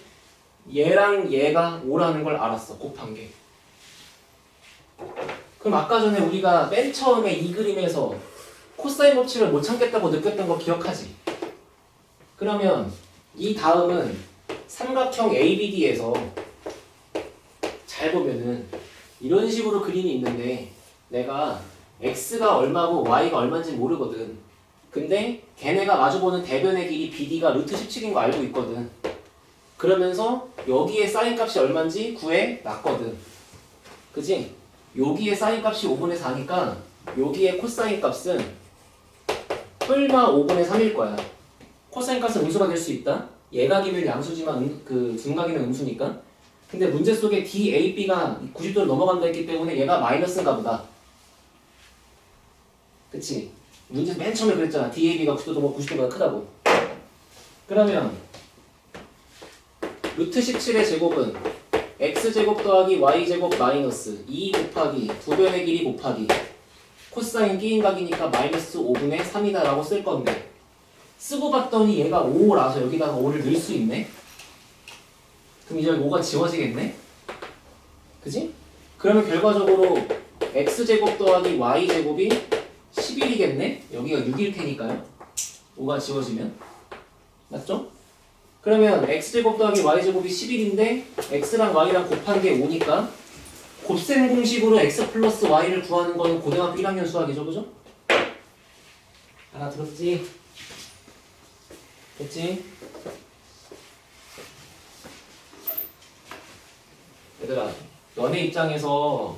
얘랑 얘가 5라는 걸 알았어. 곱한 게. 그럼 아까 전에 우리가 맨 처음에 이 그림에서 코사인 법칙을 못 참겠다고 느꼈던 거 기억하지? 그러면 이 다음은 삼각형 ABD에서 잘 보면은 이런 식으로 그림이 있는데 내가 x가 얼마고 y가 얼마인지 모르거든. 근데 걔네가 마주보는 대변의 길이 BD가 루트 17인 거 알고 있거든. 그러면서 여기에 사인 값이 얼마인지 구해 놨거든. 그지? 여기에 사인 값이 5분의 4니까 여기에 코사인 값은 뿔마 5분의 3일 거야. 코사인 값은 음수가 될 수 있다. 예각이면 양수지만 그 둔각이면 음수니까. 근데 문제 속에 DAB가 90도를 넘어간다 했기 때문에 얘가 마이너스인가 보다. 그치? 문제 맨 처음에 그랬잖아. DAB가 90도보다 크다고. 그러면 루트 17의 제곱은 x제곱 더하기 y제곱 마이너스 2 곱하기 두 변의 길이 곱하기 코사인 끼인각이니까 마이너스 5분의 3이다 라고 쓸 건데 쓰고 봤더니 얘가 5라서 여기다가 5를 넣을 수 있네? 그럼 이제 5가 지워지겠네? 그지? 그러면 결과적으로 x제곱 더하기 y제곱이 11이겠네? 여기가 6일 테니까요. 5가 지워지면. 맞죠? 그러면 x제곱 더하기 y제곱이 11인데 x랑 y랑 곱한 게 5니까 곱셈 공식으로 x 플러스 y를 구하는 거는 고등학교 1학년 수학이죠. 그죠? 알아들었지? 됐지? 얘들아, 너네 입장에서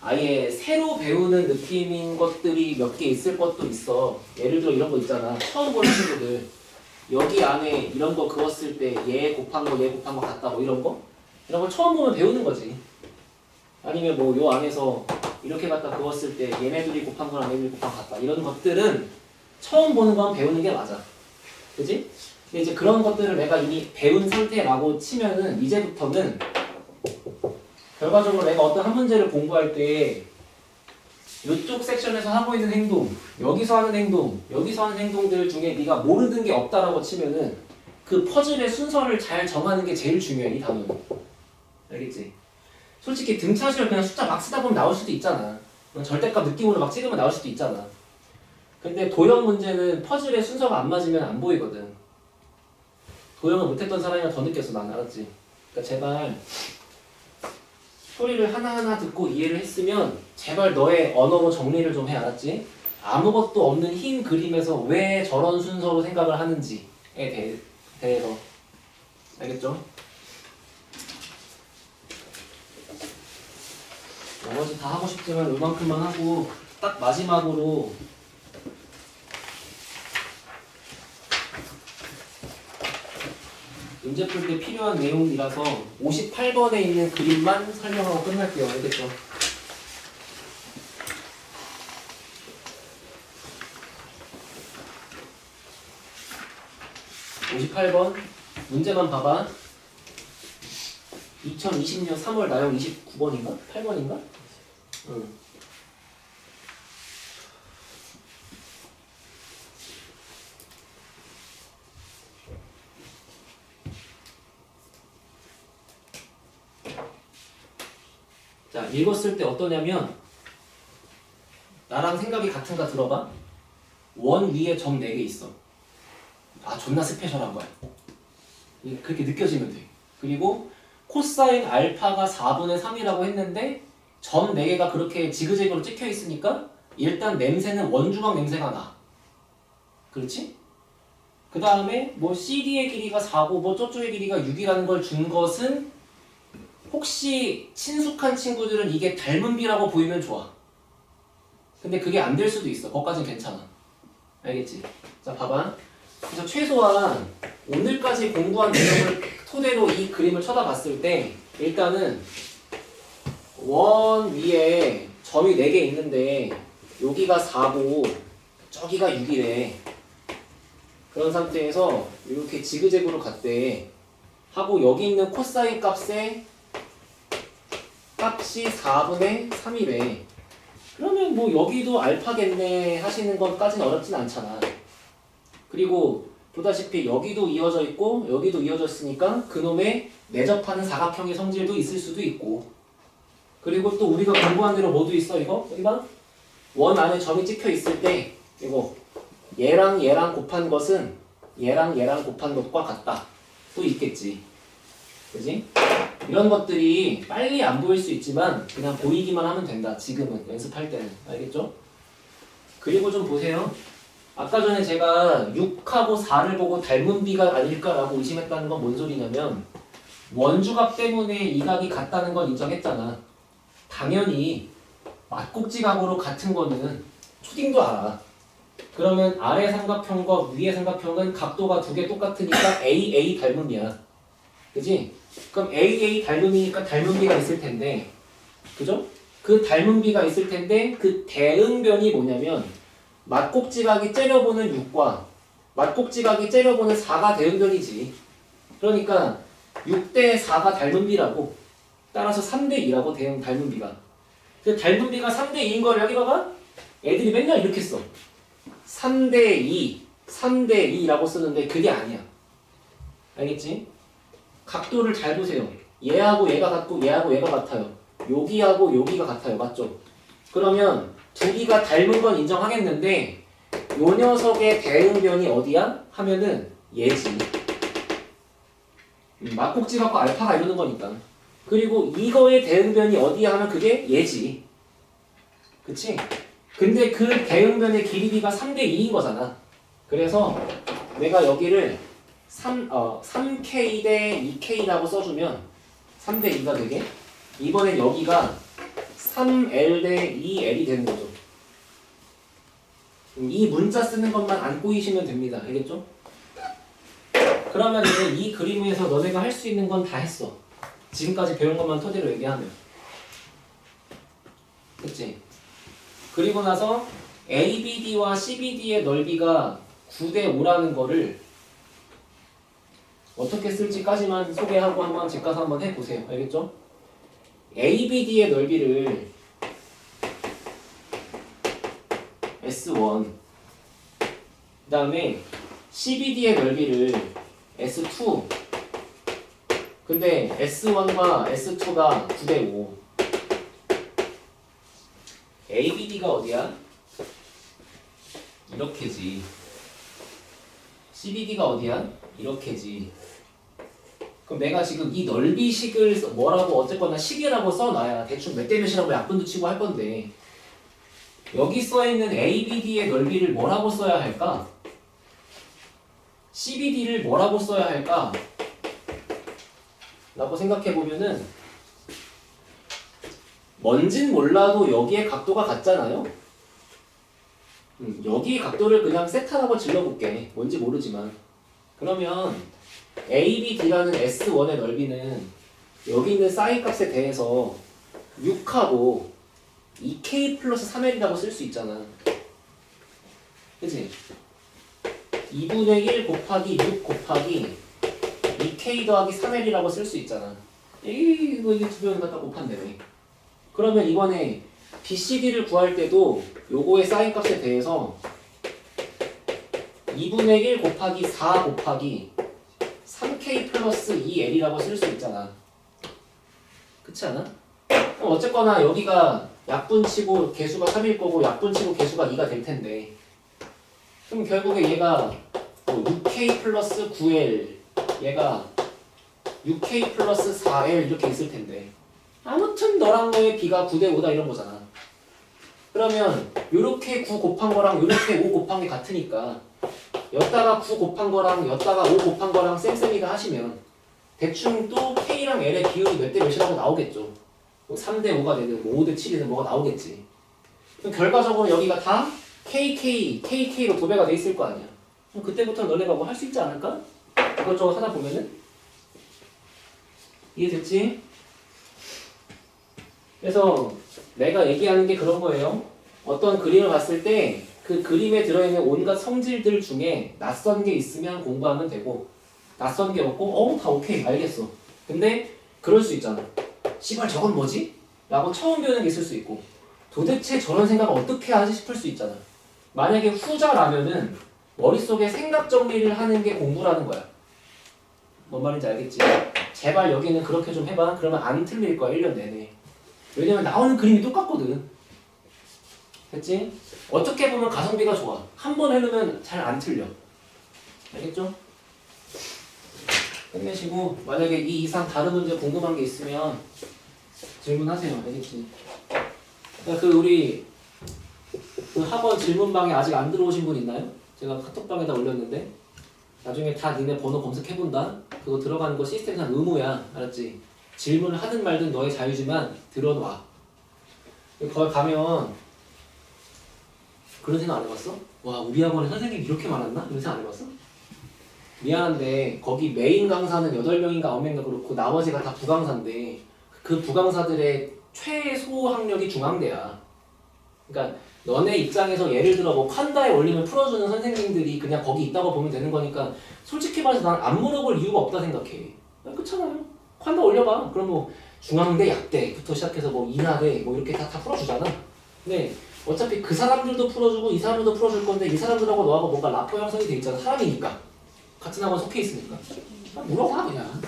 아예 새로 배우는 느낌인 것들이 몇 개 있을 것도 있어. 예를 들어 이런 거 있잖아. 처음 보는 친구들. 여기 안에 이런 거 그었을 때 얘 곱한 거 같다 뭐 이런 거? 이런 걸 처음 보면 배우는 거지. 아니면 뭐 요 안에서 이렇게 갖다 그었을 때 얘네들이 곱한 거랑 얘네들이 곱한 거 같다. 이런 것들은 처음 보는 건 배우는 게 맞아. 그지? 근데 이제 그런 것들을 내가 이미 배운 상태라고 치면은 이제부터는 결과적으로 내가 어떤 한 문제를 공부할 때 이쪽 섹션에서 하고 있는 행동, 여기서 하는 행동, 여기서 하는 행동들 중에 네가 모르는 게 없다라고 치면은 그 퍼즐의 순서를 잘 정하는 게 제일 중요해, 이 단어는. 알겠지? 솔직히 등차수를 그냥 숫자 막 쓰다 보면 나올 수도 있잖아. 절대값 느낌으로 막 찍으면 나올 수도 있잖아. 근데 도형 문제는 퍼즐의 순서가 안 맞으면 안 보이거든. 도형을 못했던 사람이랑 더 느꼈어, 난. 알았지? 그러니까 제발 소리를 하나하나 듣고 이해를 했으면 제발 너의 언어로 정리를 좀 해. 알았지? 아무것도 없는 흰 그림에서 왜 저런 순서로 생각을 하는지에 대해서. 알겠죠? 나머지 다 하고 싶지만 이만큼만 하고 딱 마지막으로 문제 풀 때 필요한 내용이라서 58번에 있는 그림만 설명하고 끝날게요. 알겠죠? (58번) 문제만 봐봐. 2020년 3월 나형 29번인가? 8번인가? 응. 자, 읽었을 때 어떠냐면 나랑 생각이 같은가 들어봐. 원 위에 점 4개 있어. 아, 존나 스페셜한 거야. 그렇게 느껴지면 돼. 그리고 코사인 알파가 4분의 3이라고 했는데 점 4개가 그렇게 지그재그로 찍혀 있으니까 일단 냄새는 원주먹 냄새가 나. 그렇지? 그 다음에 뭐 CD의 길이가 4고 뭐 저쪽의 길이가 6이라는 걸 준 것은 혹시 친숙한 친구들은 이게 닮은 비라고 보이면 좋아. 근데 그게 안 될 수도 있어. 거기까지는 괜찮아. 알겠지? 자, 봐봐. 그래서 최소한 오늘까지 공부한 내용을 토대로 이 그림을 쳐다봤을 때 일단은 원 위에 점이 4개 있는데 여기가 4고 저기가 6이래. 그런 상태에서 이렇게 지그재그로 갔대. 하고 여기 있는 코사인 값의 값이 4분의 3이래. 그러면 뭐 여기도 알파겠네 하시는 것까지는 어렵진 않잖아. 그리고 보다시피 여기도 이어져 있고 여기도 이어져 있으니까 그놈의 내접하는 사각형의 성질도 있을 수도 있고. 그리고 또 우리가 공부한 대로 뭐도 있어 이거? 여기 봐. 원 안에 점이 찍혀 있을 때 이거 얘랑 얘랑 곱한 것은 얘랑 얘랑 곱한 것과 같다. 또 있겠지. 그지? 이런 것들이 빨리 안 보일 수 있지만 그냥 보이기만 하면 된다. 지금은 연습할 때는. 알겠죠? 그리고 좀 보세요. 아까 전에 제가 6하고 4를 보고 닮은 비가 아닐까라고 의심했다는 건 뭔 소리냐면 원주각 때문에 이 각이 같다는 건 인정했잖아. 당연히 맞꼭지각으로 같은 거는 초딩도 알아. 그러면 아래 삼각형과 위의 삼각형은 각도가 2개 똑같으니까 AA 닮음이야. 그지? 그럼 AA 닮음이니까 닮은 비가 있을 텐데, 그죠? 그 닮은 비가 있을 텐데 그 대응변이 뭐냐면 맞꼭지각이 째려보는 6과 맞꼭지각이 째려보는 4가 대응변이지. 그러니까 6대 4가 닮은 비라고. 따라서 3대 2라고 닮은 비가. 그 닮은 비가 3대 2인 걸 여기 봐봐. 애들이 맨날 이렇게 써. 3대 2, 3대 2라고 쓰는데 그게 아니야. 알겠지? 각도를 잘 보세요. 얘하고 얘가 같고 얘하고 얘가 같아요. 여기하고 여기가 같아요. 맞죠? 그러면 둘이가 닮은 건 인정하겠는데 요 녀석의 대응변이 어디야? 하면은 얘지. 맞꼭지 갖고 알파가 이러는 거니까. 그리고 이거의 대응변이 어디야 하면 그게 얘지. 그치? 근데 그 대응변의 길이가 3대 2인 거잖아. 그래서 내가 여기를 3K 대 2K라고 써주면 3대 2가 되게 이번엔 여기가 3L 대 2L이 되는 거죠. 이 문자 쓰는 것만 안 꼬이시면 됩니다. 알겠죠? 그러면 이제 이 그림에서 너네가 할 수 있는 건 다 했어. 지금까지 배운 것만 토대로 얘기하면. 그치? 그리고 나서 ABD와 CBD의 넓이가 9대 5라는 거를 어떻게 쓸지까지만 소개하고 한번 집 가서 한번 해보세요. 알겠죠? ABD의 넓이를 S1 그 다음에 CBD의 넓이를 S2 근데 S1과 S2가 9대 5 ABD가 어디야? 이렇게지. CBD가 어디야? 이렇게지. 그럼 내가 지금 이 넓이식을 뭐라고 어쨌거나 식이라고 써놔야 대충 몇 대 몇이라고 약분도 치고 할 건데 여기 써있는 ABD의 넓이를 뭐라고 써야 할까? CBD를 뭐라고 써야 할까? 라고 생각해보면은 뭔진 몰라도 여기에 각도가 같잖아요? 여기 각도를 그냥 세타라고 질러볼게. 뭔지 모르지만. 그러면 ABD라는 S1의 넓이는 여기 있는 사인 값에 대해서 6하고 2K 플러스 3L이라고 쓸 수 있잖아. 그치? 2분의 1 곱하기 6 곱하기 2K 더하기 3L이라고 쓸 수 있잖아. 이거 두 변을 갖다 곱한다며. 그러면 이번에 BCD를 구할 때도 요거의 사인 값에 대해서 2분의 1 곱하기 4 곱하기 3K 플러스 2L이라고 쓸 수 있잖아. 그렇지 않아? 어쨌거나 여기가 약분치고 개수가 3일 거고 약분치고 개수가 2가 될 텐데 그럼 결국에 얘가 6K 플러스 9L 얘가 6K 플러스 4L 이렇게 있을 텐데 아무튼 너랑 너의 B가 9대 5다 이런 거잖아. 그러면 요렇게 9 곱한 거랑 요렇게 5 곱한 게 같으니까 여기다가 9 곱한 거랑 여기다가 5 곱한 거랑 쌤쌤이가 하시면 대충 또 K랑 L의 비율이 몇 대 몇이라고 나오겠죠. 3대 5가 되든 5대 7이든 뭐가 나오겠지. 그럼 결과적으로 여기가 다 KK로 도배가 돼 있을 거 아니야. 그럼 그때부터 너네가 뭐 할 수 있지 않을까? 이것저것 하다 보면은. 이해됐지? 그래서 내가 얘기하는 게 그런 거예요. 어떤 그림을 봤을 때 그 그림에 들어있는 온갖 성질들 중에 낯선 게 있으면 공부하면 되고 낯선 게 없고 다 오케이 알겠어. 근데 그럴 수 있잖아. 씨발 저건 뭐지? 라고 처음 배우는 게 있을 수 있고 도대체 저런 생각을 어떻게 하지 싶을 수 있잖아. 만약에 후자라면은 머릿속에 생각 정리를 하는 게 공부라는 거야. 뭔 말인지 알겠지? 제발 여기는 그렇게 좀 해봐. 그러면 안 틀릴 거야 1년 내내. 왜냐면 나오는 그림이 똑같거든. 됐지? 어떻게 보면 가성비가 좋아. 한 번 해놓으면 잘 안 틀려. 알겠죠? 끝내시고 만약에 이 이상 다른 문제 궁금한 게 있으면 질문하세요. 알겠지? 우리 그 학원 질문방에 아직 안 들어오신 분 있나요? 제가 카톡방에다 올렸는데 나중에 다 니네 번호 검색해본다. 그거 들어가는 거 시스템상 의무야. 알았지? 질문을 하든 말든 너의 자유지만 들어놔. 거기 가면 그런 생각 안 해봤어? 와 우리 학원에 선생님이 이렇게 많았나? 이런 생각 안 해봤어? 미안한데 거기 메인 강사는 8명인가 9명인가 그렇고 나머지가 다 부강사인데 그 부강사들의 최소 학력이 중앙대야. 그러니까 너네 입장에서 예를 들어 뭐 칸다의 원리를 풀어주는 선생님들이 그냥 거기 있다고 보면 되는 거니까 솔직히 말해서 난 안 물어볼 이유가 없다 생각해. 그렇잖아요. 칸다 올려봐. 그럼 뭐 중앙대, 약대부터 시작해서 뭐 인하대 뭐 이렇게 다 풀어주잖아. 근데 어차피 그 사람들도 풀어주고 이 사람들도 풀어줄 건데 이 사람들하고 너하고 뭔가 라포 형성이 돼 있잖아. 사람이니까. 같은 학원 속해 있으니까. 물어봐 그냥.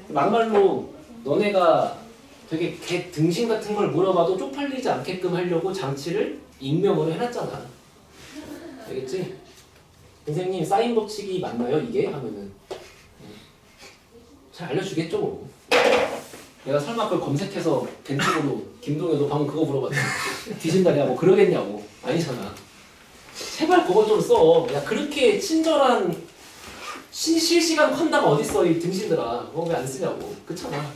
막말로 너네가 되게 개 등신 같은 걸 물어봐도 쪽팔리지 않게끔 하려고 장치를 익명으로 해놨잖아. 알겠지? 선생님 사인 법칙이 맞나요 이게? 하면은 잘 알려주겠죠 뭐. 내가 설마 그걸 검색해서 벤치고도 김동현 너 방금 그거 물어봤지? 뒤진다냐 뭐 그러겠냐고. 아니잖아. 제발 그거 좀 써. 야 그렇게 친절한 실시간 컨다가 어딨어 이 등신들아. 그거 왜 안 쓰냐고. 그렇잖아.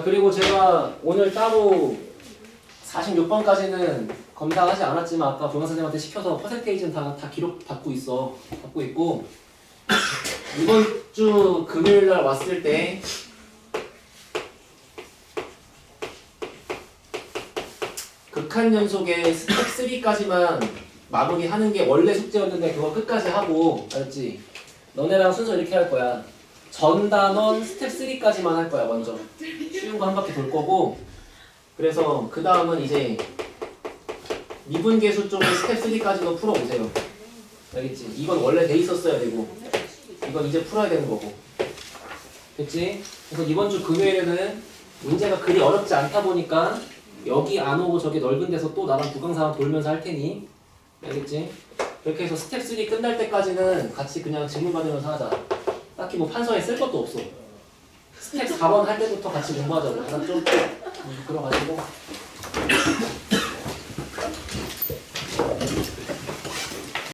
그리고 제가 오늘 따로 46번까지는 검사하지 않았지만 아까 교장 선생님한테 시켜서 퍼센테이지는 다 기록 받고 있고 이번 주 금요일 날 왔을 때 극한연속의 스텝 3까지만 마무리하는 게 원래 숙제였는데 그거 끝까지 하고 알았지? 너네랑 순서 이렇게 할 거야. 전 단원 스텝 3까지만 할 거야 먼저. 쉬운 거 한 바퀴 돌 거고 그래서 그 다음은 이제 미분계수 쪽을 스텝 3까지도 풀어보세요. 알겠지? 이건 원래 돼 있었어야 되고 이건 이제 풀어야 되는 거고 됐지? 그래서 이번 주 금요일에는 문제가 그리 어렵지 않다 보니까 여기 안 오고 저기 넓은 데서 또 나랑 부강사랑 돌면서 할 테니 알겠지? 그렇게 해서 스텝 3 끝날 때까지는 같이 그냥 질문 받으면서 하자. 딱히 뭐 판서에 쓸 것도 없어. 스텝 4번 할 때부터 같이 공부하자고. 알았죠? 그래가지고